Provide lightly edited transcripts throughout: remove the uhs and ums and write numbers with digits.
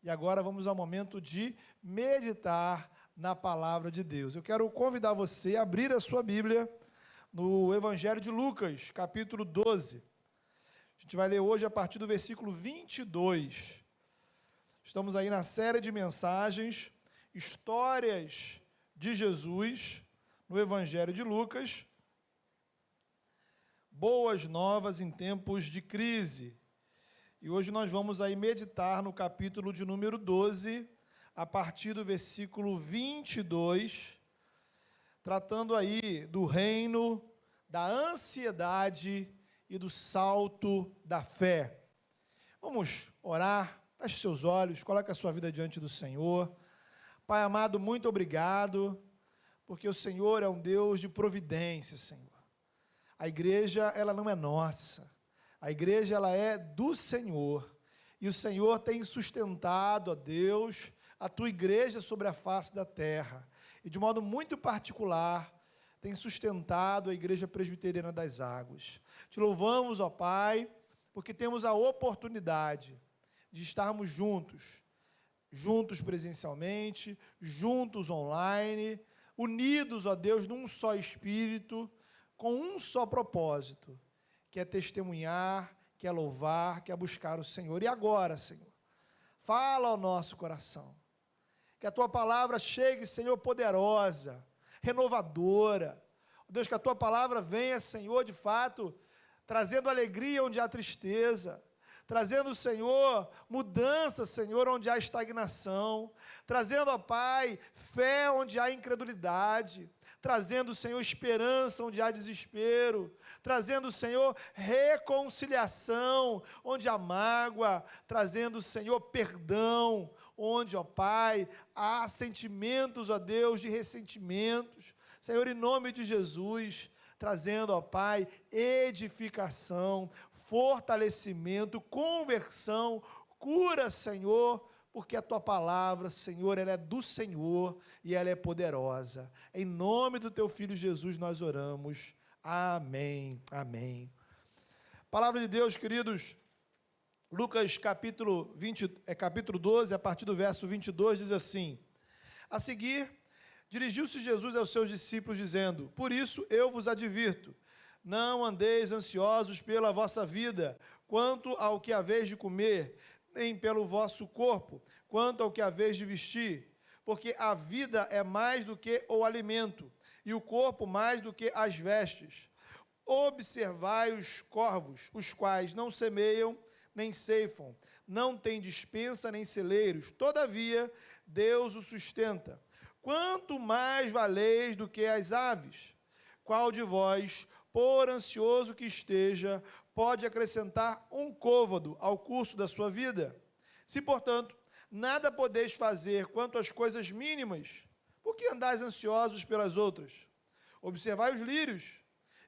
E agora vamos ao momento de meditar na palavra de Deus. Eu quero convidar você a abrir a sua Bíblia no Evangelho de Lucas, capítulo 12. A gente vai ler hoje a partir do versículo 22. Estamos aí na série de mensagens, Histórias de Jesus, no Evangelho de Lucas. Boas novas em tempos de crise. E hoje nós vamos aí meditar no capítulo de número 12, a partir do versículo 22, tratando aí do reino, da ansiedade e do salto da fé. Vamos orar, feche seus olhos, coloque a sua vida diante do Senhor. Pai amado, muito obrigado, porque o Senhor é um Deus de providência, Senhor. A igreja, ela não é nossa. A igreja, ela é do Senhor, e o Senhor tem sustentado, ó Deus, a tua igreja sobre a face da terra, e de modo muito particular, tem sustentado a igreja presbiteriana das águas. Te louvamos, ó Pai, porque temos a oportunidade de estarmos juntos presencialmente, juntos online, unidos, ó Deus, num só espírito, com um só propósito, que é testemunhar, que é louvar, que é buscar o Senhor. E agora, Senhor, fala ao nosso coração, que a Tua palavra chegue, Senhor, poderosa, renovadora. Deus, que a Tua palavra venha, Senhor, de fato, trazendo alegria onde há tristeza, trazendo, Senhor, mudança, Senhor, onde há estagnação, trazendo, ó Pai, fé onde há incredulidade, trazendo, Senhor, esperança onde há desespero, trazendo, Senhor, reconciliação onde há mágoa, trazendo, Senhor, perdão onde, ó Pai, há sentimentos, ó Deus, de ressentimentos. Senhor, em nome de Jesus, trazendo, ó Pai, edificação, fortalecimento, conversão, cura, Senhor, porque a Tua palavra, Senhor, ela é do Senhor e ela é poderosa. Em nome do Teu Filho Jesus nós oramos. Amém, amém. Palavra de Deus, queridos, Lucas capítulo 12, a partir do verso 22, diz assim: a seguir, dirigiu-se Jesus aos seus discípulos, dizendo: por isso eu vos advirto, não andeis ansiosos pela vossa vida, quanto ao que haveis de comer, nem pelo vosso corpo, quanto ao que haveis de vestir, porque a vida é mais do que o alimento, e o corpo mais do que as vestes. Observai os corvos, os quais não semeiam, nem ceifam, não têm despensa nem celeiros, todavia Deus os sustenta. Quanto mais valeis do que as aves? Qual de vós, por ansioso que esteja, pode acrescentar um côvado ao curso da sua vida? Se, portanto, nada podeis fazer quanto às coisas mínimas, por que andais ansiosos pelas outras? Observai os lírios,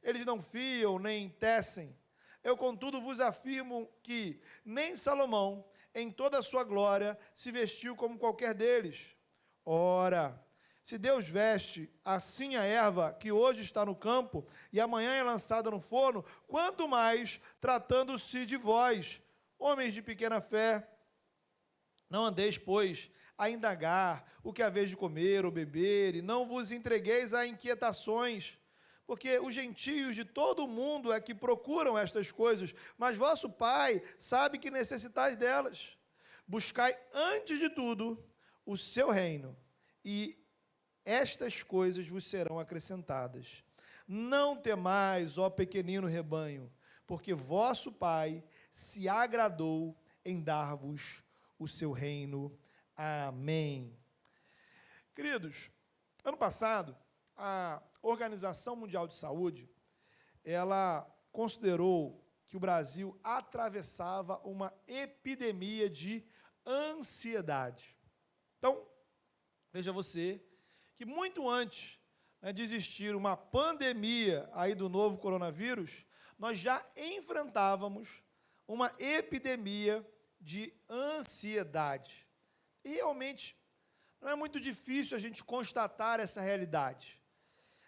eles não fiam nem tecem. Eu, contudo, vos afirmo que nem Salomão, em toda a sua glória, se vestiu como qualquer deles. Ora, se Deus veste assim a erva que hoje está no campo e amanhã é lançada no forno, quanto mais tratando-se de vós, homens de pequena fé. Não andeis, pois, a indagar o que haveis de comer ou beber, e não vos entregueis a inquietações, porque os gentios de todo o mundo é que procuram estas coisas, mas vosso Pai sabe que necessitais delas. Buscai antes de tudo o seu reino, e estas coisas vos serão acrescentadas. Não temais, ó pequenino rebanho, porque vosso Pai se agradou em dar-vos o seu reino. Amém. Queridos, ano passado, a Organização Mundial de Saúde, ela considerou que o Brasil atravessava uma epidemia de ansiedade. Então, veja você, que muito antes, né, de existir uma pandemia aí do novo coronavírus, nós já enfrentávamos uma epidemia de ansiedade. E realmente não é muito difícil a gente constatar essa realidade.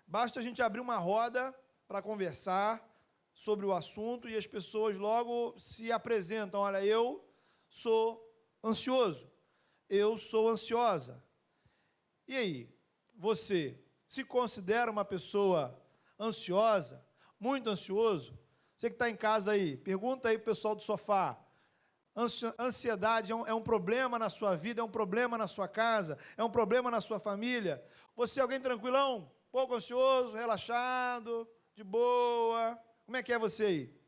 Basta a gente abrir uma roda para conversar sobre o assunto e as pessoas logo se apresentam: olha, eu sou ansioso, eu sou ansiosa. E aí, você se considera uma pessoa ansiosa, muito ansioso? Você que está em casa aí, pergunta aí para o pessoal do sofá. Ansiedade é um problema na sua vida, é um problema na sua casa, é um problema na sua família? Você é alguém tranquilão, pouco ansioso, relaxado, de boa? Como é que é você aí?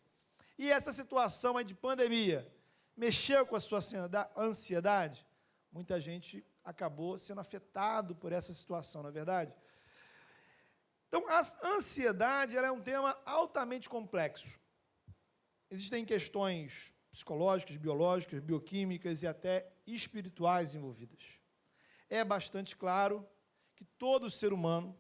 E essa situação aí de pandemia, mexeu com a sua ansiedade? Muita gente acabou sendo afetado por essa situação, não é verdade? Então, a ansiedade ela é um tema altamente complexo. Existem questões psicológicas, biológicas, bioquímicas e até espirituais envolvidas. É bastante claro que todo ser humano,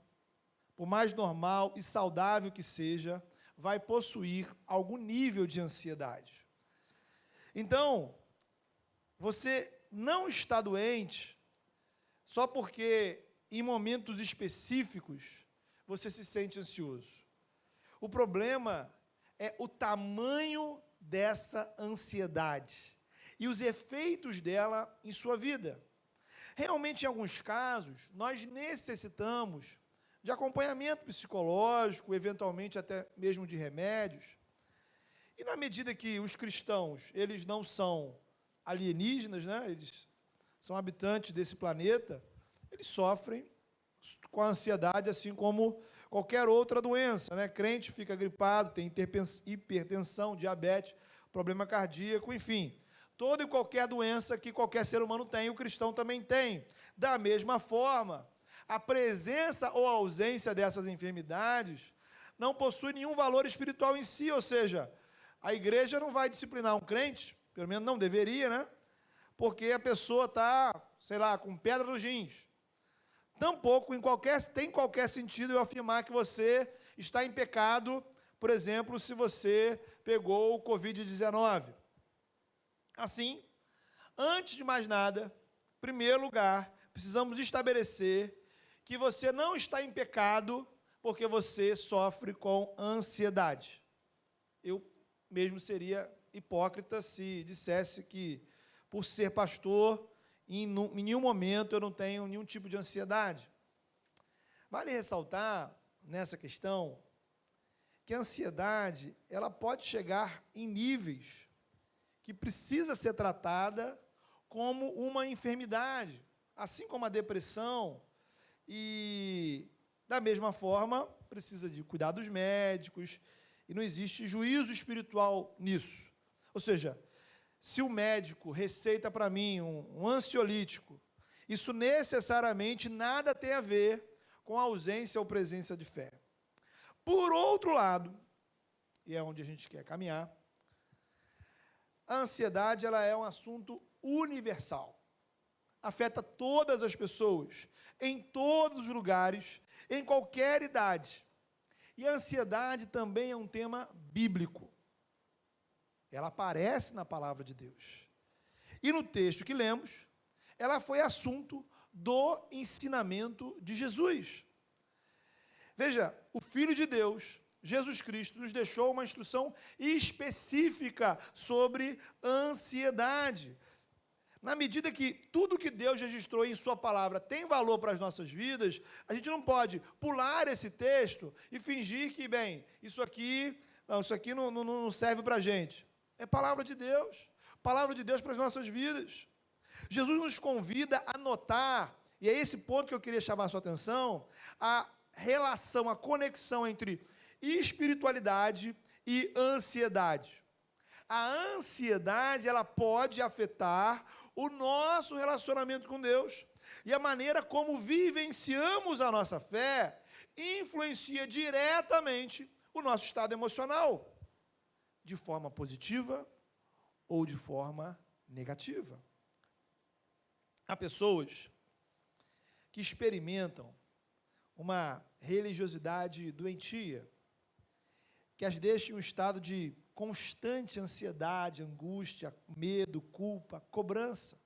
por mais normal e saudável que seja, vai possuir algum nível de ansiedade. Então, você não está doente só porque, em momentos específicos, você se sente ansioso. O problema é o tamanho dessa ansiedade e os efeitos dela em sua vida. Realmente, em alguns casos, nós necessitamos de acompanhamento psicológico, eventualmente até mesmo de remédios. E na medida que os cristãos, eles não são alienígenas, né? Eles são habitantes desse planeta, eles sofrem com a ansiedade, assim como qualquer outra doença, né? Crente fica gripado, tem hipertensão, diabetes, problema cardíaco, enfim. Toda e qualquer doença que qualquer ser humano tem, o cristão também tem. Da mesma forma, a presença ou a ausência dessas enfermidades não possui nenhum valor espiritual em si, ou seja, a igreja não vai disciplinar um crente, pelo menos não deveria, né? Porque a pessoa está, sei lá, com pedra nos rins. Tampouco tem qualquer sentido eu afirmar que você está em pecado, por exemplo, se você pegou o Covid-19. Assim, antes de mais nada, em primeiro lugar, precisamos estabelecer que você não está em pecado porque você sofre com ansiedade. Eu mesmo seria hipócrita se dissesse que, por ser pastor, em nenhum momento eu não tenho nenhum tipo de ansiedade. Vale ressaltar, nessa questão, que a ansiedade ela pode chegar em níveis que precisa ser tratada como uma enfermidade, assim como a depressão, e, da mesma forma, precisa de cuidados médicos, e não existe juízo espiritual nisso. Ou seja, se o médico receita para mim um ansiolítico, isso necessariamente nada tem a ver com a ausência ou presença de fé. Por outro lado, e é onde a gente quer caminhar, a ansiedade ela é um assunto universal. Afeta todas as pessoas, em todos os lugares, em qualquer idade. E a ansiedade também é um tema bíblico. Ela aparece na palavra de Deus. E no texto que lemos, ela foi assunto do ensinamento de Jesus. Veja, o Filho de Deus, Jesus Cristo, nos deixou uma instrução específica sobre ansiedade. Na medida que tudo que Deus registrou em sua palavra tem valor para as nossas vidas, a gente não pode pular esse texto e fingir que, bem, isso aqui não serve para a gente. É palavra de Deus para as nossas vidas. Jesus nos convida a notar, e é esse ponto que eu queria chamar a sua atenção, a relação, a conexão entre espiritualidade e ansiedade. A ansiedade, ela pode afetar o nosso relacionamento com Deus, e a maneira como vivenciamos a nossa fé influencia diretamente o nosso estado emocional, de forma positiva ou de forma negativa. Há pessoas que experimentam uma religiosidade doentia, que as deixa em um estado de constante ansiedade, angústia, medo, culpa, cobrança.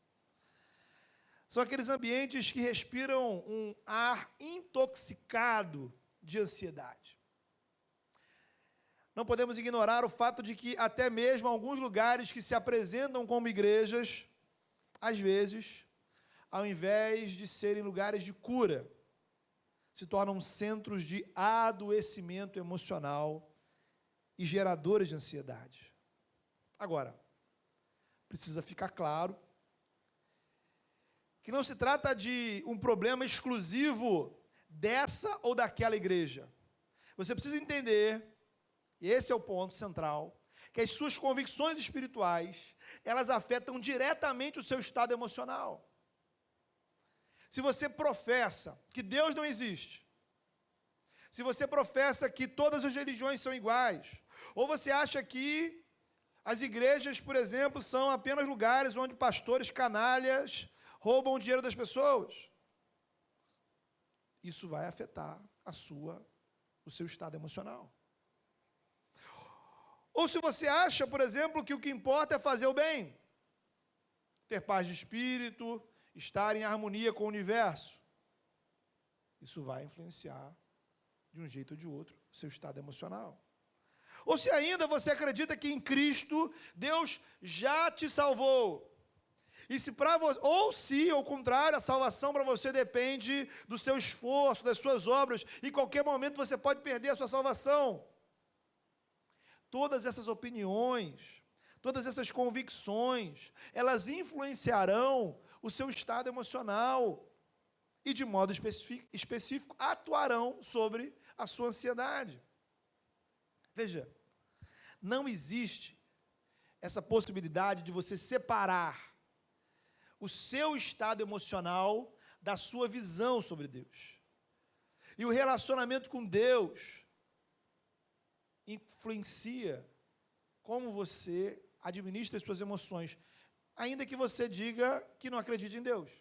São aqueles ambientes que respiram um ar intoxicado de ansiedade. Não podemos ignorar o fato de que até mesmo alguns lugares que se apresentam como igrejas, às vezes, ao invés de serem lugares de cura, se tornam centros de adoecimento emocional e geradores de ansiedade. Agora, precisa ficar claro que não se trata de um problema exclusivo dessa ou daquela igreja. Você precisa entender, e esse é o ponto central, que as suas convicções espirituais, elas afetam diretamente o seu estado emocional. Se você professa que Deus não existe, se você professa que todas as religiões são iguais, ou você acha que as igrejas, por exemplo, são apenas lugares onde pastores canalhas roubam o dinheiro das pessoas, isso vai afetar o seu estado emocional. Ou se você acha, por exemplo, que o que importa é fazer o bem, ter paz de espírito, estar em harmonia com o universo, isso vai influenciar, de um jeito ou de outro, o seu estado emocional. Ou se ainda você acredita que em Cristo, Deus já te salvou, e se para você, ou se, ao contrário, a salvação para você depende do seu esforço, das suas obras, e em qualquer momento você pode perder a sua salvação. Todas essas opiniões, todas essas convicções, elas influenciarão o seu estado emocional e, de modo específico, atuarão sobre a sua ansiedade. Veja, não existe essa possibilidade de você separar o seu estado emocional da sua visão sobre Deus. E o relacionamento com Deus influencia como você administra as suas emoções, ainda que você diga que não acredite em Deus.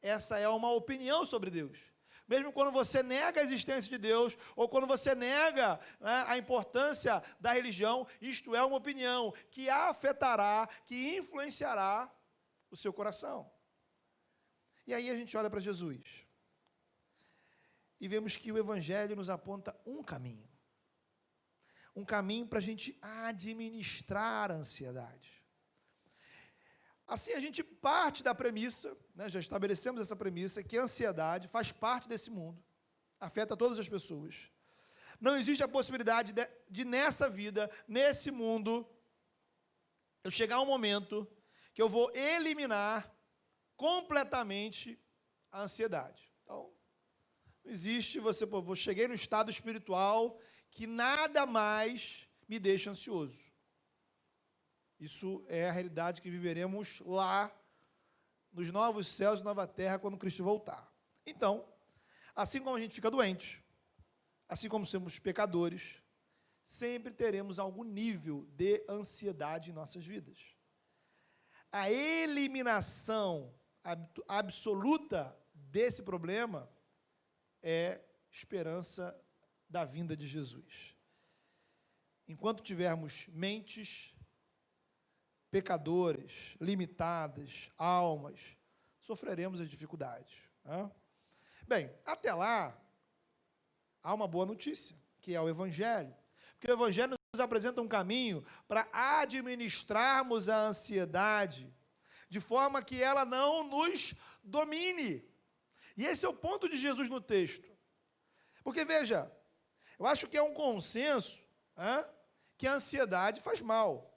Essa é uma opinião sobre Deus. Mesmo quando você nega a existência de Deus, ou quando você nega, né, a importância da religião, isto é uma opinião que afetará, que influenciará o seu coração. E aí a gente olha para Jesus e vemos que o Evangelho nos aponta um caminho para a gente administrar a ansiedade. Assim a gente parte da premissa, né, já estabelecemos essa premissa, que a ansiedade faz parte desse mundo, afeta todas as pessoas. Não existe a possibilidade de nessa vida, nesse mundo, eu chegar a um momento que eu vou eliminar completamente a ansiedade. Então, não existe, eu cheguei no estado espiritual que nada mais me deixa ansioso. Isso é a realidade que viveremos lá, nos novos céus e nova terra, quando Cristo voltar. Então, assim como a gente fica doente, assim como somos pecadores, sempre teremos algum nível de ansiedade em nossas vidas. A eliminação absoluta desse problema é esperança da vinda de Jesus. Enquanto tivermos mentes pecadoras, limitadas, almas, sofreremos as dificuldades. Né? Bem, até lá, há uma boa notícia, que é o Evangelho. Porque o Evangelho nos apresenta um caminho para administrarmos a ansiedade, de forma que ela não nos domine. E esse é o ponto de Jesus no texto. Porque, veja, eu acho que é um consenso, que a ansiedade faz mal.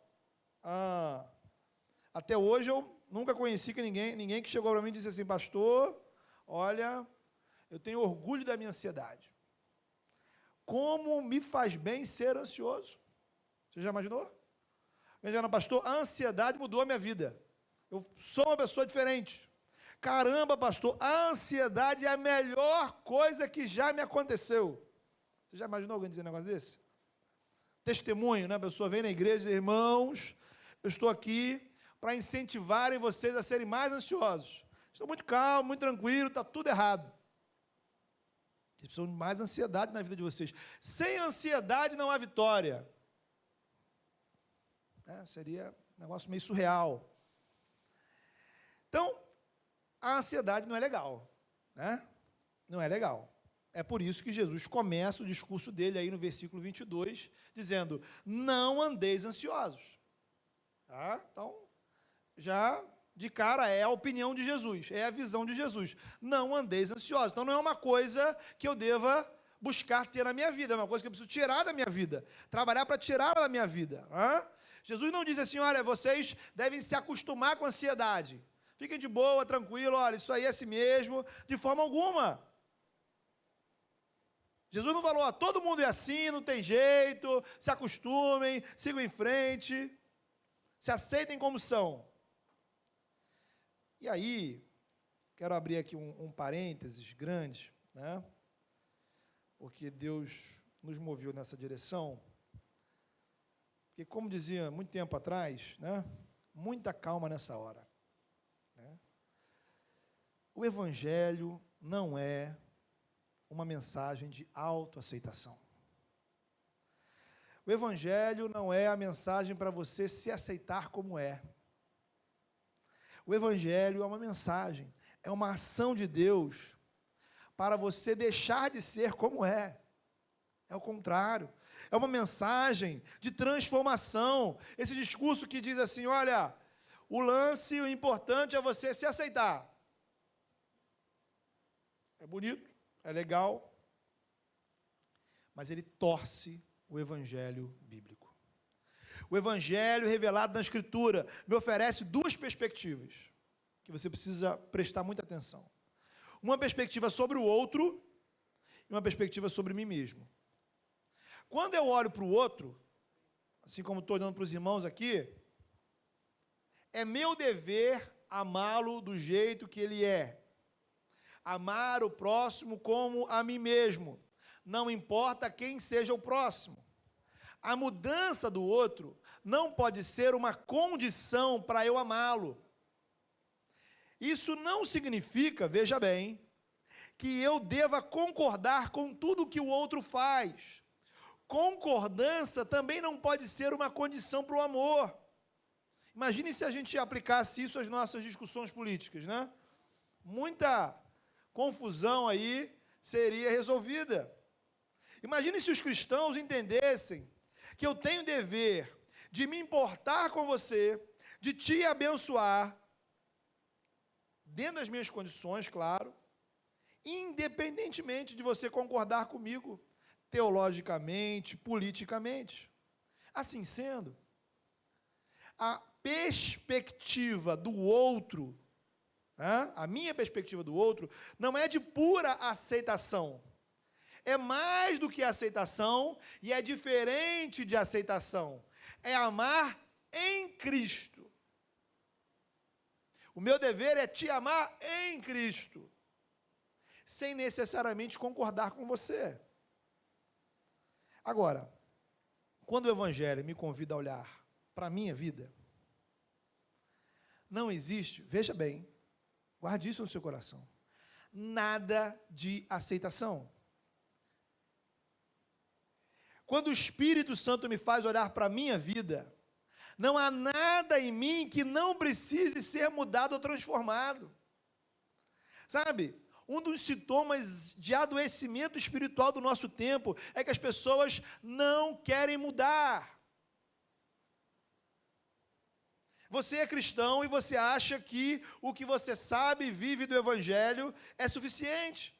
Até hoje eu nunca conheci ninguém que chegou para mim e disse assim: pastor, olha, eu tenho orgulho da minha ansiedade. Como me faz bem ser ansioso? Você já imaginou? Veja, pastor, a ansiedade mudou a minha vida. Eu sou uma pessoa diferente. Caramba, pastor, a ansiedade é a melhor coisa que já me aconteceu. Você já imaginou alguém dizer um negócio desse? Testemunho, né? A pessoa vem na igreja e diz: irmãos, eu estou aqui para incentivarem vocês a serem mais ansiosos. Estou muito calmo, muito tranquilo, está tudo errado. Vocês precisam de mais ansiedade na vida de vocês. Sem ansiedade não há vitória. Seria um negócio meio surreal. Então, a ansiedade não é legal, né? Não é legal. É por isso que Jesus começa o discurso dele aí no versículo 22, dizendo: não andeis ansiosos. Tá? Então, já de cara é a opinião de Jesus, é a visão de Jesus. Não andeis ansiosos. Então não é uma coisa que eu deva buscar ter na minha vida, é uma coisa que eu preciso tirar da minha vida, trabalhar para tirá-la da minha vida. Jesus não diz assim, olha, vocês devem se acostumar com a ansiedade. Fiquem de boa, tranquilo, olha, isso aí é assim mesmo, de forma alguma. Jesus não falou, ó, todo mundo é assim, não tem jeito, se acostumem, sigam em frente, se aceitem como são. E aí, quero abrir aqui um parênteses grande, né? Porque Deus nos moveu nessa direção. Porque, como dizia muito tempo atrás, né? Muita calma nessa hora. Né? O Evangelho não é uma mensagem de autoaceitação. O Evangelho não é a mensagem para você se aceitar como é. O Evangelho é uma mensagem, é uma ação de Deus para você deixar de ser como é. É o contrário. É uma mensagem de transformação. Esse discurso que diz assim, olha, o lance, o importante é você se aceitar. É bonito, é legal, mas ele torce o Evangelho bíblico. O Evangelho revelado na Escritura me oferece duas perspectivas que você precisa prestar muita atenção. Uma perspectiva sobre o outro e uma perspectiva sobre mim mesmo. Quando eu olho para o outro, assim como estou olhando para os irmãos aqui, é meu dever amá-lo do jeito que ele é. Amar o próximo como a mim mesmo. Não importa quem seja o próximo. A mudança do outro não pode ser uma condição para eu amá-lo. Isso não significa, veja bem, que eu deva concordar com tudo que o outro faz. Concordância também não pode ser uma condição para o amor. Imagine se a gente aplicasse isso às nossas discussões políticas, né? Muita confusão aí seria resolvida. Imagine se os cristãos entendessem que eu tenho o dever de me importar com você, de te abençoar, dentro das minhas condições, claro, independentemente de você concordar comigo, teologicamente, politicamente. Assim sendo, a perspectiva do outro, a minha perspectiva do outro, não é de pura aceitação. É mais do que aceitação e é diferente de aceitação. É amar em Cristo. O meu dever é te amar em Cristo, sem necessariamente concordar com você. Agora, quando o Evangelho me convida a olhar para a minha vida, não existe, veja bem, guarde isso no seu coração, nada de aceitação. Quando o Espírito Santo me faz olhar para a minha vida, não há nada em mim que não precise ser mudado ou transformado. Sabe, um dos sintomas de adoecimento espiritual do nosso tempo é que as pessoas não querem mudar. Você é cristão e você acha que o que você sabe e vive do Evangelho é suficiente.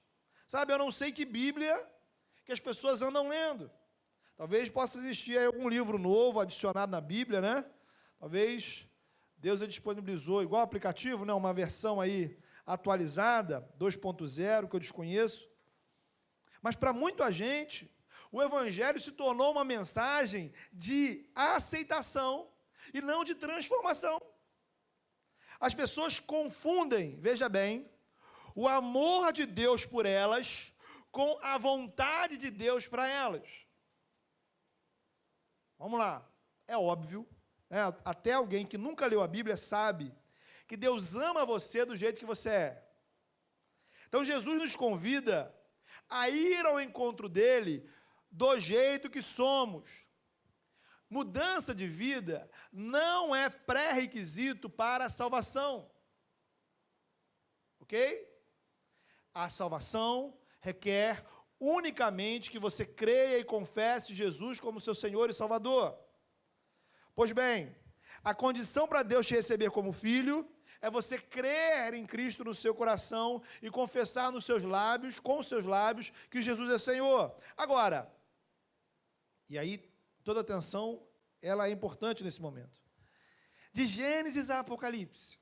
Sabe, eu não sei que Bíblia que as pessoas andam lendo. Talvez possa existir aí algum livro novo adicionado na Bíblia, né? Talvez Deus disponibilizou, igual aplicativo, né? Uma versão aí atualizada, 2.0, que eu desconheço. Mas para muita gente, o Evangelho se tornou uma mensagem de aceitação e não de transformação. As pessoas confundem, veja bem, o amor de Deus por elas com a vontade de Deus para elas. Vamos lá, é óbvio, até alguém que nunca leu a Bíblia sabe que Deus ama você do jeito que você é. Então Jesus nos convida a ir ao encontro dele do jeito que somos. Mudança de vida não é pré-requisito para a salvação. Ok? A salvação requer unicamente que você creia e confesse Jesus como seu Senhor e Salvador. Pois bem, a condição para Deus te receber como filho é você crer em Cristo no seu coração e confessar nos seus lábios, com os seus lábios, que Jesus é Senhor. Agora, e aí toda atenção, ela é importante nesse momento. De Gênesis a Apocalipse,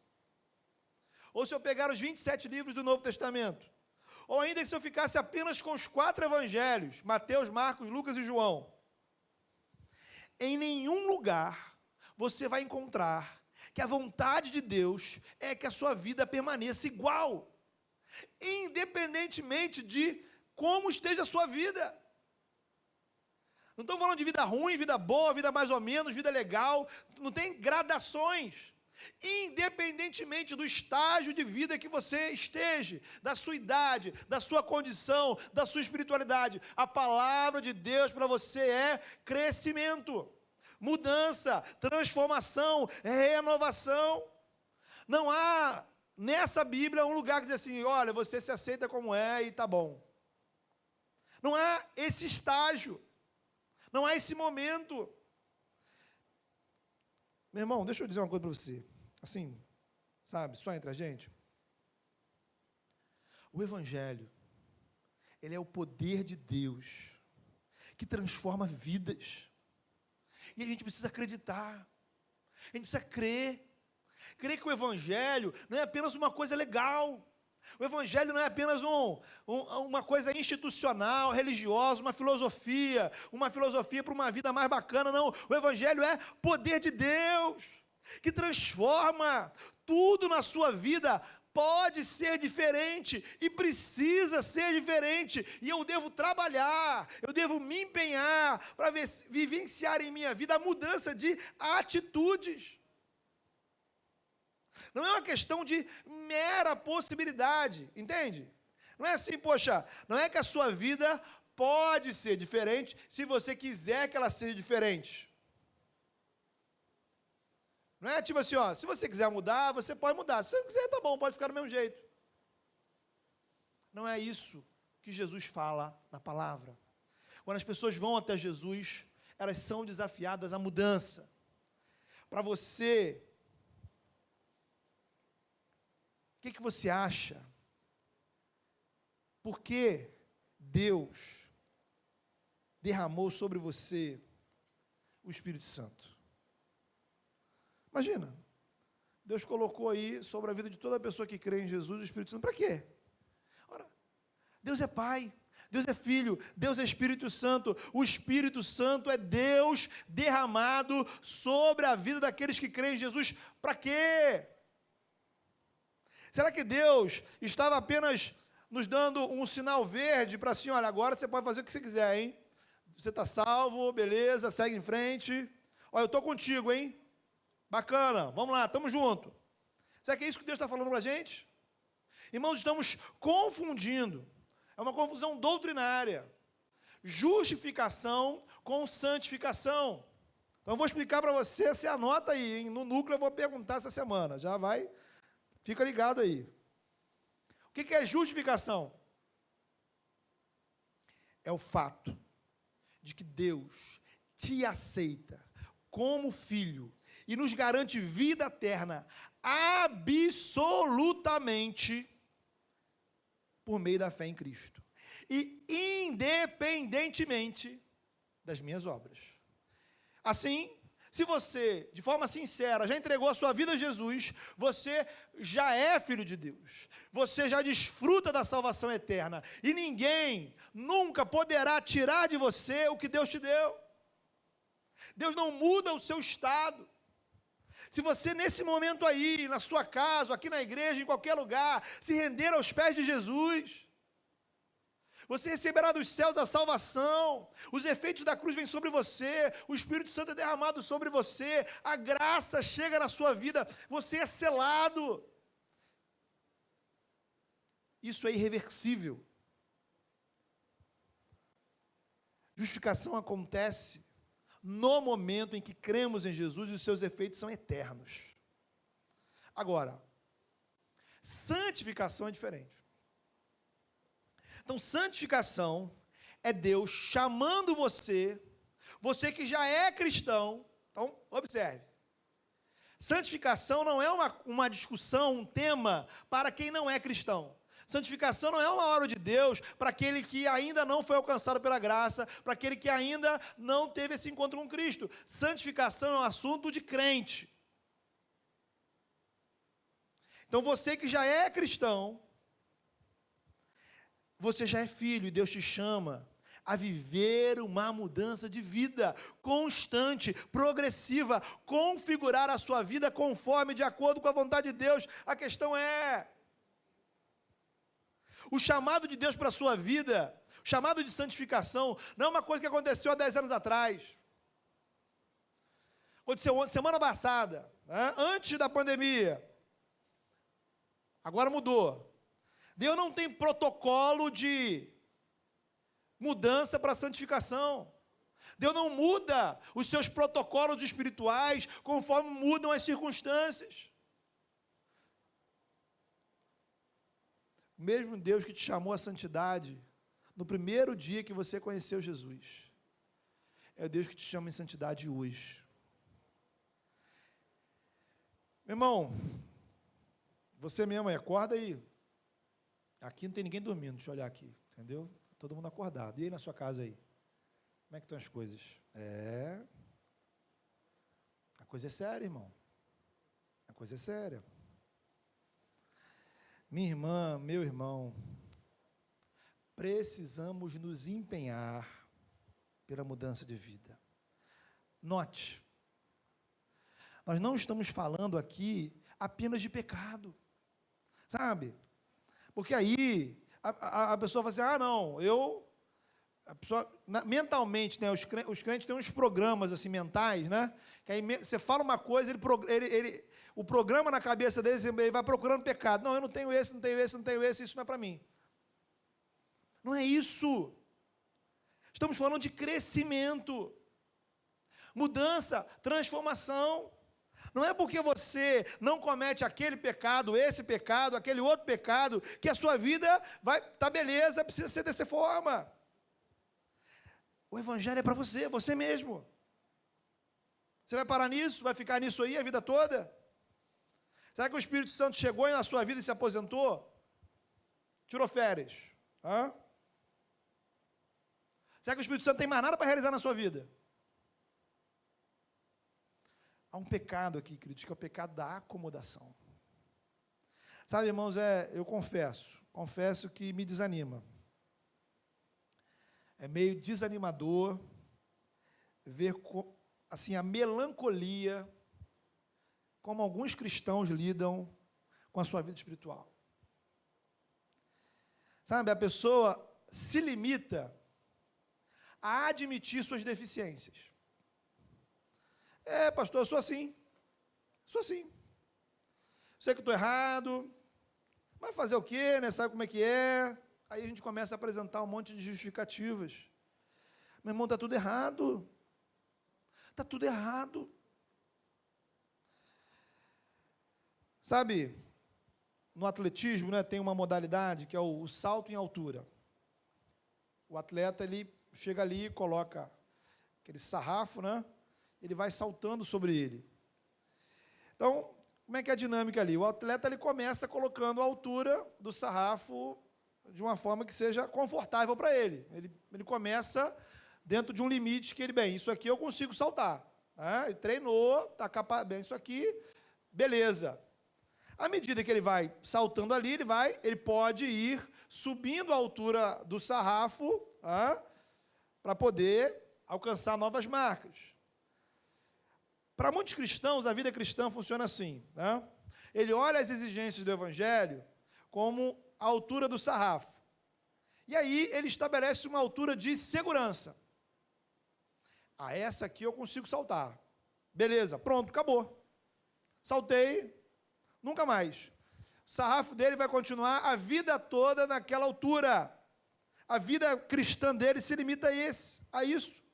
ou se eu pegar os 27 livros do Novo Testamento, ou ainda que se eu ficasse apenas com os 4 evangelhos, Mateus, Marcos, Lucas e João, em nenhum lugar você vai encontrar que a vontade de Deus é que a sua vida permaneça igual, independentemente de como esteja a sua vida. Não estou falando de vida ruim, vida boa, vida mais ou menos, vida legal, não tem gradações. Independentemente do estágio de vida que você esteja, da sua idade, da sua condição, da sua espiritualidade, a palavra de Deus para você é crescimento, mudança, transformação, renovação. Não há nessa Bíblia um lugar que diz assim, olha, você se aceita como é e está bom. Não há esse estágio, não há esse momento. Meu irmão, deixa eu dizer uma coisa para você, assim, sabe, só entre a gente. O Evangelho, ele é o poder de Deus, que transforma vidas, e a gente precisa acreditar, a gente precisa crer que o Evangelho não é apenas uma coisa legal, o Evangelho não é apenas uma coisa institucional, religiosa, uma filosofia para uma vida mais bacana, não. O Evangelho é poder de Deus, que transforma tudo na sua vida. Pode ser diferente e precisa ser diferente, e eu devo trabalhar, eu devo me empenhar para vivenciar em minha vida a mudança de atitudes. Não é uma questão de mera possibilidade, entende? Não é assim, poxa, não é que a sua vida pode ser diferente se você quiser que ela seja diferente. Não é tipo assim, ó, se você quiser mudar, você pode mudar. Se você não quiser, tá bom, pode ficar do mesmo jeito. Não é isso que Jesus fala na palavra. Quando as pessoas vão até Jesus, elas são desafiadas à mudança. Para você, o que você acha? Por que Deus derramou sobre você o Espírito Santo? Imagina, Deus colocou aí sobre a vida de toda pessoa que crê em Jesus o Espírito Santo. Para quê? Ora, Deus é Pai, Deus é Filho, Deus é Espírito Santo. O Espírito Santo é Deus derramado sobre a vida daqueles que creem em Jesus. Para quê? Será que Deus estava apenas nos dando um sinal verde para assim, olha, agora você pode fazer o que você quiser, hein? Você está salvo, beleza, segue em frente. Olha, eu estou contigo, hein? Bacana, vamos lá, estamos juntos. Será que é isso que Deus está falando para a gente? Irmãos, estamos confundindo. É uma confusão doutrinária. Justificação com santificação. Então, eu vou explicar para você, você anota aí, hein? No núcleo eu vou perguntar essa semana, já vai... Fica ligado aí. O que é justificação? É o fato de que Deus te aceita como filho e nos garante vida eterna absolutamente por meio da fé em Cristo. E independentemente das minhas obras. Assim, se você, de forma sincera, já entregou a sua vida a Jesus, você já é filho de Deus. Você já desfruta da salvação eterna. E ninguém nunca poderá tirar de você o que Deus te deu. Deus não muda o seu estado. Se você nesse momento aí, na sua casa, aqui na igreja, em qualquer lugar, se render aos pés de Jesus, você receberá dos céus a salvação, os efeitos da cruz vêm sobre você, o Espírito Santo é derramado sobre você, a graça chega na sua vida, você é selado. Isso é irreversível. Justificação acontece no momento em que cremos em Jesus e os seus efeitos são eternos. Agora, santificação é diferente. Então, santificação é Deus chamando você que já é cristão. Então, observe. Santificação não é uma discussão, um tema para quem não é cristão. Santificação não é uma obra de Deus para aquele que ainda não foi alcançado pela graça, para aquele que ainda não teve esse encontro com Cristo. Santificação é um assunto de crente. Então você que já é cristão, você já é filho e Deus te chama a viver uma mudança de vida constante, progressiva, configurar a sua vida conforme, de acordo com a vontade de Deus. A questão é, o chamado de Deus para a sua vida, o chamado de santificação, não é uma coisa que aconteceu há 10 anos atrás. Aconteceu semana passada, né? Antes da pandemia. Agora mudou. Deus não tem protocolo de mudança para santificação. Deus não muda os seus protocolos espirituais conforme mudam as circunstâncias. O mesmo Deus que te chamou à santidade no primeiro dia que você conheceu Jesus, é o Deus que te chama em santidade hoje. Meu irmão, você mesmo aí, acorda aí. Aqui não tem ninguém dormindo, deixa eu olhar aqui, entendeu? Todo mundo acordado. E aí na sua casa aí? Como é que estão as coisas? A coisa é séria, irmão. A coisa é séria. Minha irmã, meu irmão, precisamos nos empenhar pela mudança de vida. Note, nós não estamos falando aqui apenas de pecado, sabe? Porque aí a pessoa vai dizer, não, a pessoa, mentalmente, né, os crentes têm uns programas assim, mentais, né, que aí você fala uma coisa, o programa na cabeça deles, ele vai procurando pecado. Não, eu não tenho esse, não tenho esse, não tenho esse, isso não é para mim. Não é isso. Estamos falando de crescimento, mudança, transformação. Não é porque você não comete aquele pecado, esse pecado, aquele outro pecado, que a sua vida vai, tá beleza, precisa ser dessa forma. O evangelho é para você, você mesmo. Você vai parar nisso, vai ficar nisso aí a vida toda? Será que o Espírito Santo chegou na sua vida e se aposentou? Tirou férias? Será que o Espírito Santo tem mais nada para realizar na sua vida? Há um pecado aqui, queridos, que é o pecado da acomodação. Sabe, irmãos, eu confesso que me desanima. É meio desanimador ver assim, a melancolia como alguns cristãos lidam com a sua vida espiritual. Sabe, a pessoa se limita a admitir suas deficiências. Pastor, eu sou assim. Sei que estou errado, mas fazer o quê, né? Sabe como é que é? Aí a gente começa a apresentar um monte de justificativas. Meu irmão, está tudo errado. Está tudo errado. Sabe, no atletismo, né, tem uma modalidade que é o salto em altura. O atleta, ele chega ali e coloca aquele sarrafo, né? Ele vai saltando sobre ele. Então, como é que é a dinâmica ali? O atleta, ele começa colocando a altura do sarrafo de uma forma que seja confortável para ele. Ele começa dentro de um limite que isso aqui eu consigo saltar. Ele treinou, está capaz, isso aqui, beleza. À medida que ele vai saltando ali, ele pode ir subindo a altura do sarrafo, para poder alcançar novas marcas. Para muitos cristãos, a vida cristã funciona assim. Ele olha as exigências do Evangelho como a altura do sarrafo. E aí ele estabelece uma altura de segurança. Essa aqui eu consigo saltar. Beleza, pronto, acabou. Saltei, nunca mais. O sarrafo dele vai continuar a vida toda naquela altura. A vida cristã dele se limita a isso.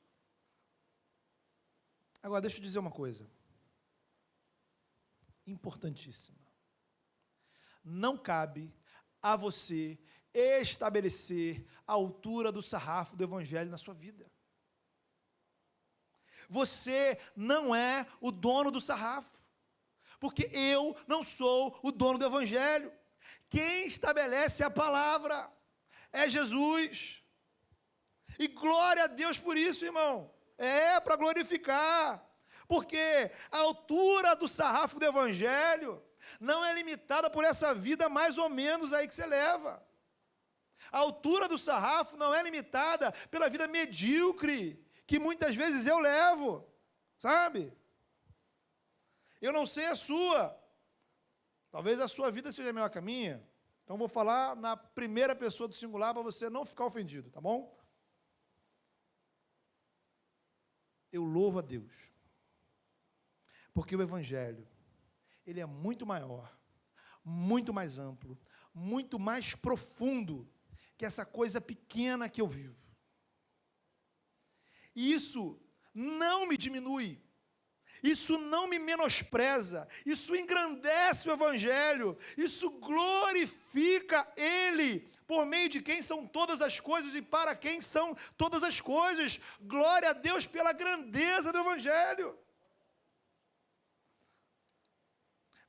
Agora, deixa eu dizer uma coisa. Importantíssima. Não cabe a você estabelecer a altura do sarrafo do Evangelho na sua vida. Você não é o dono do sarrafo. porque eu não sou o dono do evangelho. Quem estabelece a palavra é Jesus. E glória a Deus por isso, irmão. É para glorificar, porque a altura do sarrafo do evangelho não é limitada por essa vida mais ou menos aí que você leva. A altura do sarrafo não é limitada pela vida medíocre que muitas vezes eu levo, sabe? Eu não sei a sua. Talvez a sua vida seja melhor que a minha. Então vou falar na primeira pessoa do singular para você não ficar ofendido, tá bom? Eu louvo a Deus, porque o evangelho, ele é muito maior, muito mais amplo, muito mais profundo que essa coisa pequena que eu vivo. E isso não me diminui, isso não me menospreza, isso engrandece o evangelho, isso glorifica ele, por meio de quem são todas as coisas e para quem são todas as coisas. Glória a Deus pela grandeza do evangelho.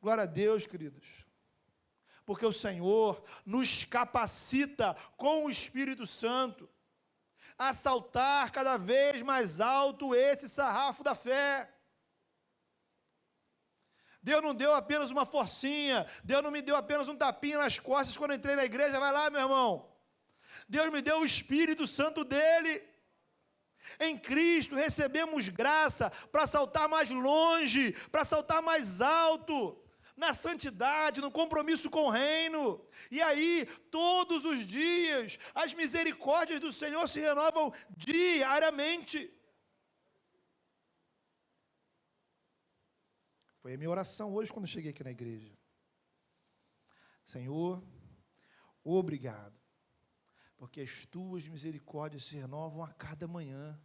Glória a Deus, queridos, porque o Senhor nos capacita com o Espírito Santo a saltar cada vez mais alto esse sarrafo da fé. Deus não deu apenas uma forcinha, Deus não me deu apenas um tapinha nas costas quando eu entrei na igreja, vai lá, meu irmão. Deus me deu o Espírito Santo dele. Em Cristo recebemos graça para saltar mais longe, para saltar mais alto, na santidade, no compromisso com o reino. E aí, todos os dias, as misericórdias do Senhor se renovam diariamente. Foi a minha oração hoje quando eu cheguei aqui na igreja. Senhor, obrigado, porque as tuas misericórdias se renovam a cada manhã.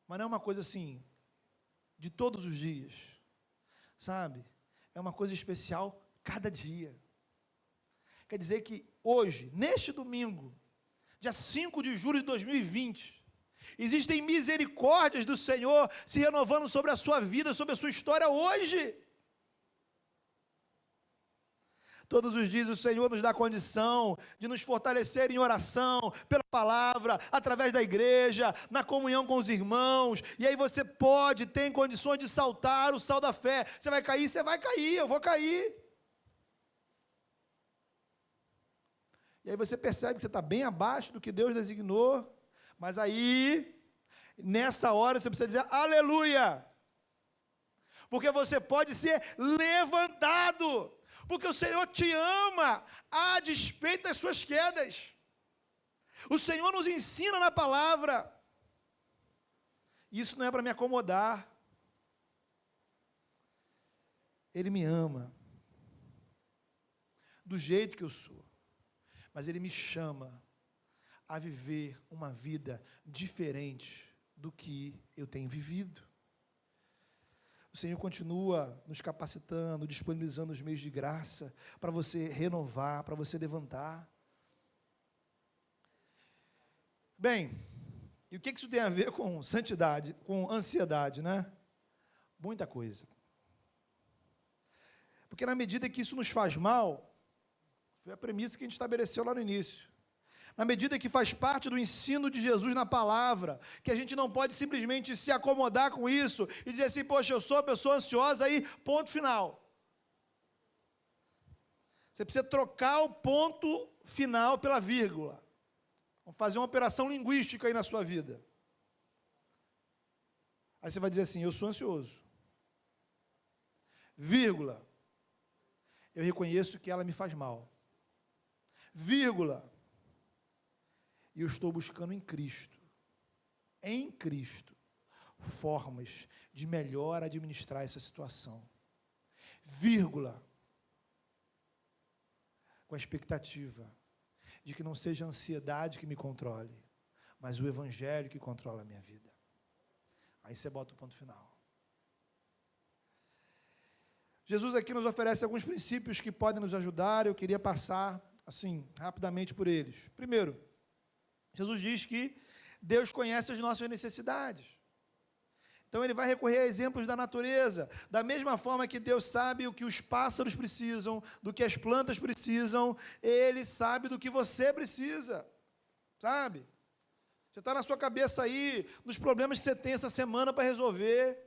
Mas não é uma coisa assim, de todos os dias, sabe? É uma coisa especial cada dia. Quer dizer que hoje, neste domingo, dia 5 de julho de 2020, existem misericórdias do Senhor se renovando sobre a sua vida, sobre a sua história hoje. Todos os dias o Senhor nos dá condição de nos fortalecer em oração, pela palavra, através da igreja, na comunhão com os irmãos. E aí você tem condições de saltar o sal da fé. Você vai cair, eu vou cair. E aí você percebe que você está bem abaixo do que Deus designou. Mas aí, nessa hora, você precisa dizer aleluia, porque você pode ser levantado, porque o Senhor te ama, a despeito das suas quedas. O Senhor nos ensina na palavra. Isso não é para me acomodar. Ele me ama, do jeito que eu sou, mas Ele me chama a viver uma vida diferente do que eu tenho vivido. O Senhor continua nos capacitando, disponibilizando os meios de graça para você renovar, para você levantar. Bem, e o que isso tem a ver com santidade, com ansiedade, né? Muita coisa. Porque na medida que isso nos faz mal, foi a premissa que a gente estabeleceu lá no início. Na medida que faz parte do ensino de Jesus na palavra, que a gente não pode simplesmente se acomodar com isso e dizer assim, poxa, eu sou uma pessoa ansiosa, aí, ponto final. Você precisa trocar o ponto final pela vírgula. Vamos fazer uma operação linguística aí na sua vida. Aí você vai dizer assim, eu sou ansioso. Vírgula. Eu reconheço que ela me faz mal. Vírgula. E eu estou buscando em Cristo, formas de melhor administrar essa situação. Vírgula, com a expectativa de que não seja a ansiedade que me controle, mas o evangelho que controla a minha vida. Aí você bota o ponto final. Jesus aqui nos oferece alguns princípios que podem nos ajudar, eu queria passar, assim, rapidamente por eles. Primeiro, Jesus diz que Deus conhece as nossas necessidades. Então ele vai recorrer a exemplos da natureza, da mesma forma que Deus sabe o que os pássaros precisam, do que as plantas precisam, Ele sabe do que você precisa, sabe? Você está na sua cabeça aí, nos problemas que você tem essa semana para resolver,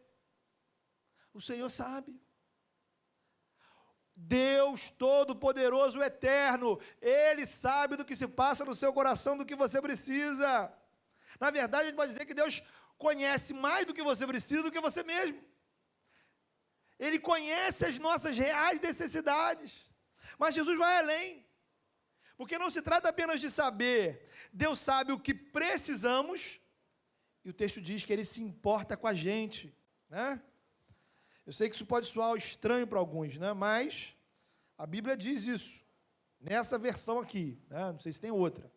o Senhor sabe. Deus Todo-Poderoso, Eterno, Ele sabe do que se passa no seu coração, do que você precisa. Na verdade, a gente pode dizer que Deus conhece mais do que você precisa do que você mesmo. Ele conhece as nossas reais necessidades. Mas Jesus vai além. Porque não se trata apenas de saber. Deus sabe o que precisamos. E o texto diz que Ele se importa com a gente, né? Eu sei que isso pode soar estranho para alguns, né? Mas a Bíblia diz isso. Nessa versão aqui, né? Não sei se tem outra.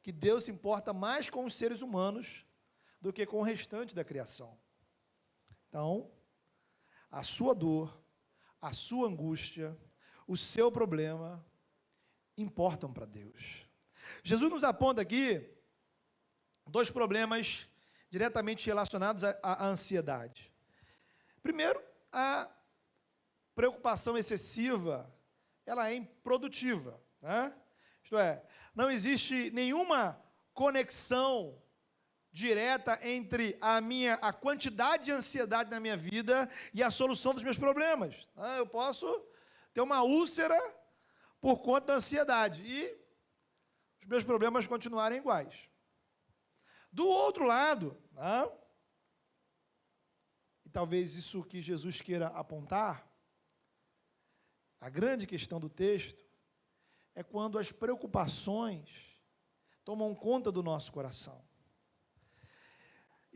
Que Deus se importa mais com os seres humanos do que com o restante da criação. Então, a sua dor, a sua angústia, o seu problema importam para Deus. Jesus nos aponta aqui dois problemas diretamente relacionados à ansiedade. Primeiro, a preocupação excessiva, ela é improdutiva, né? Isto é, não existe nenhuma conexão direta entre a quantidade de ansiedade na minha vida e a solução dos meus problemas. Eu posso ter uma úlcera por conta da ansiedade e os meus problemas continuarem iguais. Do outro lado, e talvez isso que Jesus queira apontar, a grande questão do texto é quando as preocupações tomam conta do nosso coração.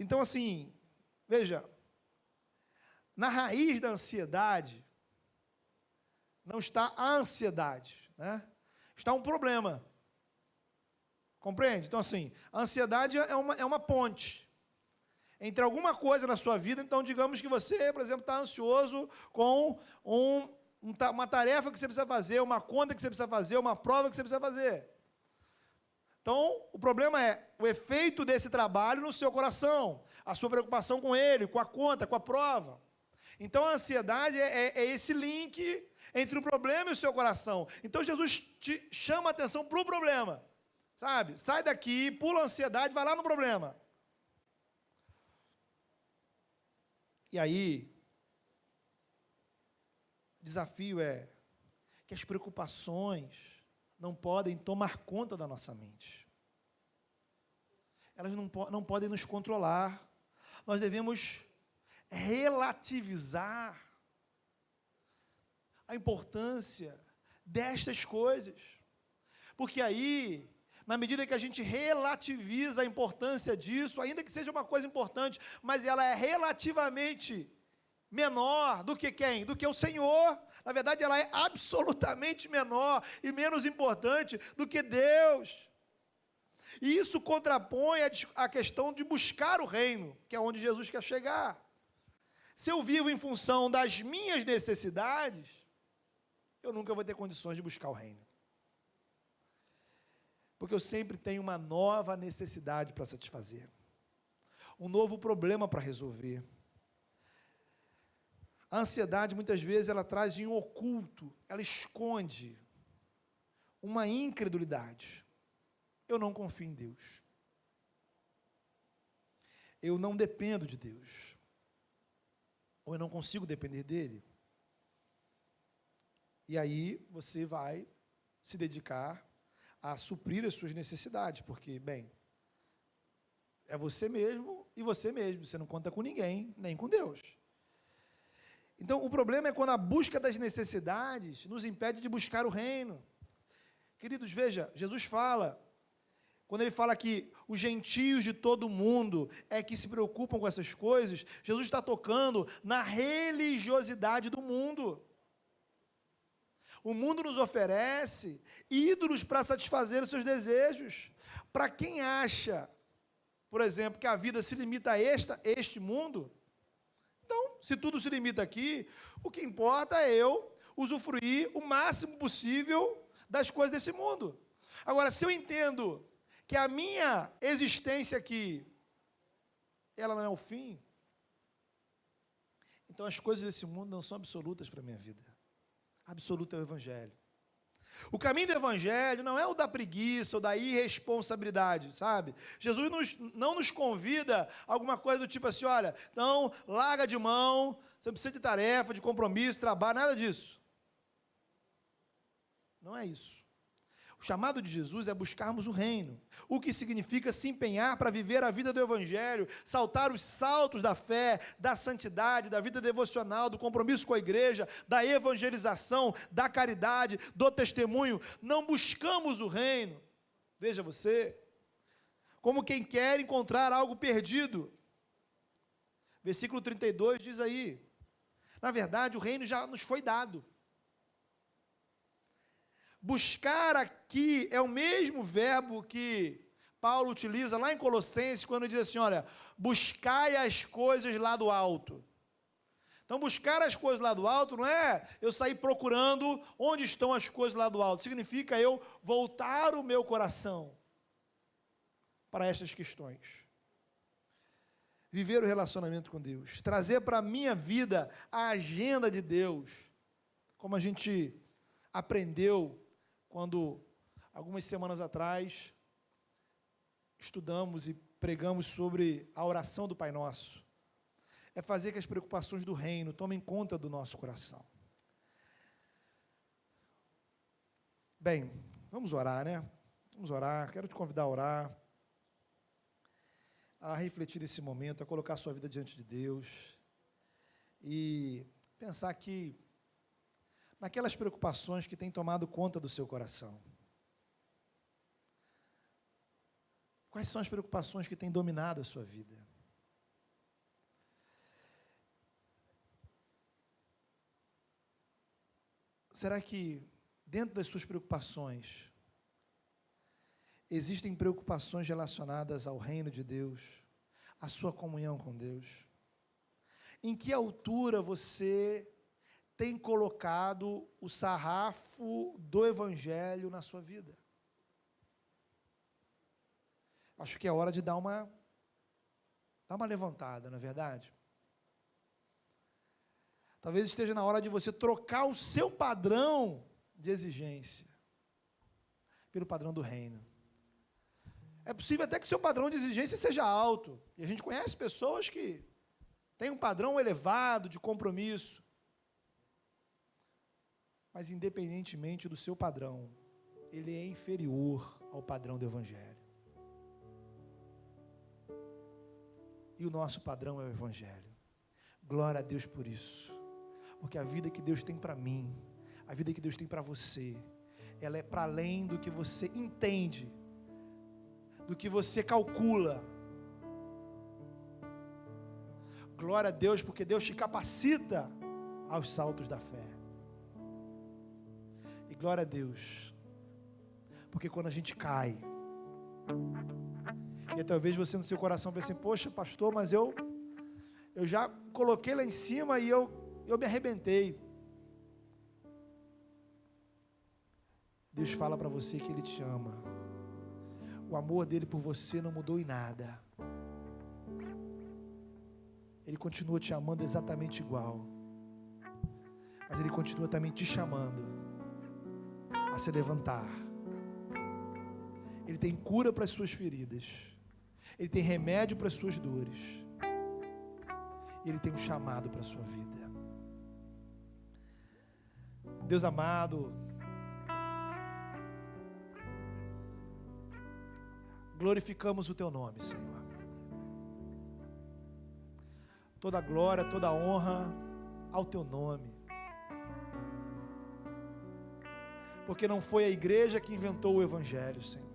Então, assim, veja, na raiz da ansiedade, não está a ansiedade, né? Está um problema. Compreende? Então, assim, a ansiedade é uma ponte entre alguma coisa na sua vida. Então, digamos que você, por exemplo, está ansioso com uma tarefa que você precisa fazer, uma conta que você precisa fazer, uma prova que você precisa fazer. Então, o problema é o efeito desse trabalho no seu coração, a sua preocupação com ele, com a conta, com a prova. Então, a ansiedade é esse link entre o problema e o seu coração. Então, Jesus te chama a atenção para o problema, sabe? Sai daqui, pula a ansiedade, vai lá no problema. E aí, o desafio é que as preocupações não podem tomar conta da nossa mente. Elas não podem nos controlar. Nós devemos relativizar a importância destas coisas. Porque aí, na medida que a gente relativiza a importância disso, ainda que seja uma coisa importante, mas ela é relativamente menor do que quem? Do que o Senhor. Na verdade, ela é absolutamente menor e menos importante do que Deus. E isso contrapõe a questão de buscar o reino, que é onde Jesus quer chegar. Se eu vivo em função das minhas necessidades, eu nunca vou ter condições de buscar o reino. Porque eu sempre tenho uma nova necessidade para satisfazer, um novo problema para resolver. A ansiedade, muitas vezes, ela traz em oculto, ela esconde uma incredulidade. Eu não confio em Deus. Eu não dependo de Deus. Ou eu não consigo depender dEle. E aí, você vai se dedicar a suprir as suas necessidades, porque, bem, é você mesmo e você mesmo, você não conta com ninguém, nem com Deus. Então, o problema é quando a busca das necessidades nos impede de buscar o reino. Queridos, veja, Jesus fala, quando ele fala que os gentios de todo o mundo é que se preocupam com essas coisas, Jesus está tocando na religiosidade do mundo. O mundo nos oferece ídolos para satisfazer os seus desejos. Para quem acha, por exemplo, que a vida se limita a este mundo, então, se tudo se limita aqui, o que importa é eu usufruir o máximo possível das coisas desse mundo. Agora, se eu entendo que a minha existência aqui, ela não é o fim, Então as coisas desse mundo não são absolutas para a minha vida. Absoluto é o Evangelho. O caminho do Evangelho não é o da preguiça ou da irresponsabilidade, sabe? Jesus não nos convida a alguma coisa do tipo assim, olha, então larga de mão, você não precisa de tarefa, de compromisso, trabalho, nada disso. Não é isso. O chamado de Jesus é buscarmos o reino, o que significa se empenhar para viver a vida do Evangelho, saltar os saltos da fé, da santidade, da vida devocional, do compromisso com a igreja, da evangelização, da caridade, do testemunho. Não buscamos o reino, veja você, como quem quer encontrar algo perdido. Versículo 32 diz aí, na verdade o reino já nos foi dado. Buscar aqui é o mesmo verbo que Paulo utiliza lá em Colossenses, quando diz assim, olha, buscai as coisas lá do alto. Então, buscar as coisas lá do alto não é eu sair procurando onde estão as coisas lá do alto, significa eu voltar o meu coração para estas questões. Viver o relacionamento com Deus, trazer para a minha vida a agenda de Deus, como a gente aprendeu quando, algumas semanas atrás, estudamos e pregamos sobre a oração do Pai Nosso. É fazer que as preocupações do reino tomem conta do nosso coração. Bem, vamos orar, né? Vamos orar, quero te convidar a orar, a refletir nesse momento, a colocar a sua vida diante de Deus e pensar que naquelas preocupações que têm tomado conta do seu coração. Quais são as preocupações que têm dominado a sua vida? Será que, dentro das suas preocupações, existem preocupações relacionadas ao reino de Deus, à sua comunhão com Deus? Em que altura você tem colocado o sarrafo do Evangelho na sua vida? Acho que é hora de dar uma levantada, não é verdade? Talvez esteja na hora de você trocar o seu padrão de exigência pelo padrão do reino. É possível até que o seu padrão de exigência seja alto, e a gente conhece pessoas que têm um padrão elevado de compromisso, mas independentemente do seu padrão, ele é inferior ao padrão do Evangelho. E o nosso padrão é o Evangelho. Glória a Deus por isso, porque a vida que Deus tem para mim, a vida que Deus tem para você, ela é para além do que você entende, do que você calcula. Glória a Deus, porque Deus te capacita aos saltos da fé. E glória a Deus, porque quando a gente cai, e talvez você no seu coração pense assim, poxa pastor, mas eu já coloquei lá em cima e eu me arrebentei. Deus fala para você que Ele te ama. O amor dele por você não mudou em nada. Ele continua te amando exatamente igual. Mas Ele continua também te chamando a se levantar. Ele tem cura para as suas feridas. Ele tem remédio para as suas dores. Ele tem um chamado para a sua vida. Deus amado, glorificamos o Teu nome, Senhor. Toda a glória, toda a honra ao Teu nome. Porque não foi a igreja que inventou o Evangelho, Senhor.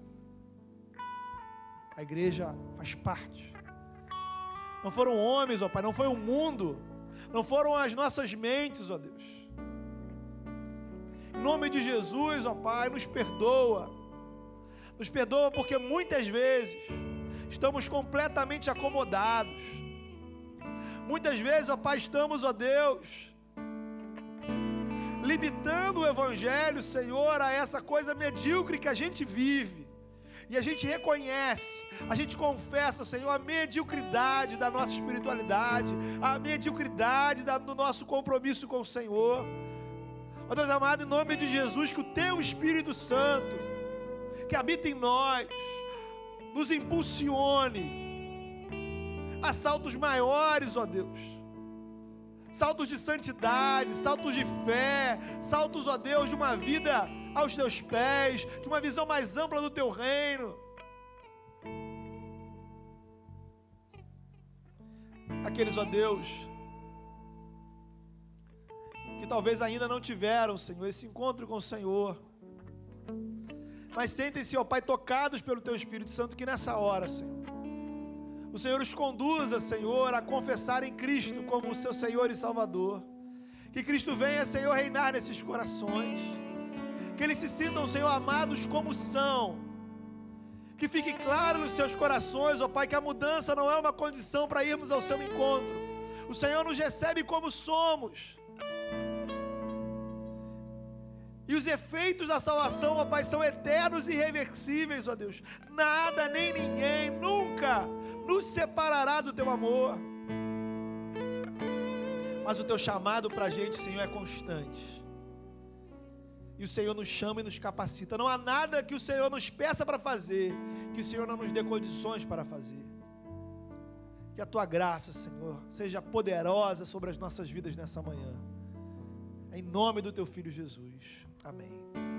A igreja faz parte. Não foram homens, ó Pai, não foi o mundo, não foram as nossas mentes, ó Deus. Em nome de Jesus, ó Pai, nos perdoa. Nos perdoa porque muitas vezes estamos completamente acomodados. Muitas vezes, ó Pai, estamos, ó Deus, limitando o Evangelho, Senhor, a essa coisa medíocre que a gente vive. E a gente reconhece, a gente confessa, Senhor, a mediocridade da nossa espiritualidade, a mediocridade do nosso compromisso com o Senhor. Ó Deus amado, em nome de Jesus, que o Teu Espírito Santo, que habita em nós, nos impulsione a saltos maiores, ó Deus. Saltos de santidade, saltos de fé, saltos, ó Deus, de uma vida aos Teus pés, de uma visão mais ampla do Teu reino. Aqueles, ó Deus, que talvez ainda não tiveram, Senhor, esse encontro com o Senhor, mas sentem-se, ó Pai, tocados pelo Teu Espírito Santo, que nessa hora, Senhor, o Senhor os conduza, Senhor, a confessarem Cristo como o seu Senhor e Salvador. Que Cristo venha, Senhor, reinar nesses corações. Que eles se sintam, Senhor, amados como são. Que fique claro nos seus corações, ó Pai, que a mudança não é uma condição para irmos ao seu encontro. O Senhor nos recebe como somos. E os efeitos da salvação, ó Pai, são eternos e irreversíveis, ó Deus. Nada nem ninguém nunca nos separará do Teu amor. Mas o Teu chamado para a gente, Senhor, é constante. E o Senhor nos chama e nos capacita. Não há nada que o Senhor nos peça para fazer, que o Senhor não nos dê condições para fazer. Que a Tua graça, Senhor, seja poderosa sobre as nossas vidas nessa manhã. Em nome do Teu Filho Jesus. Amém.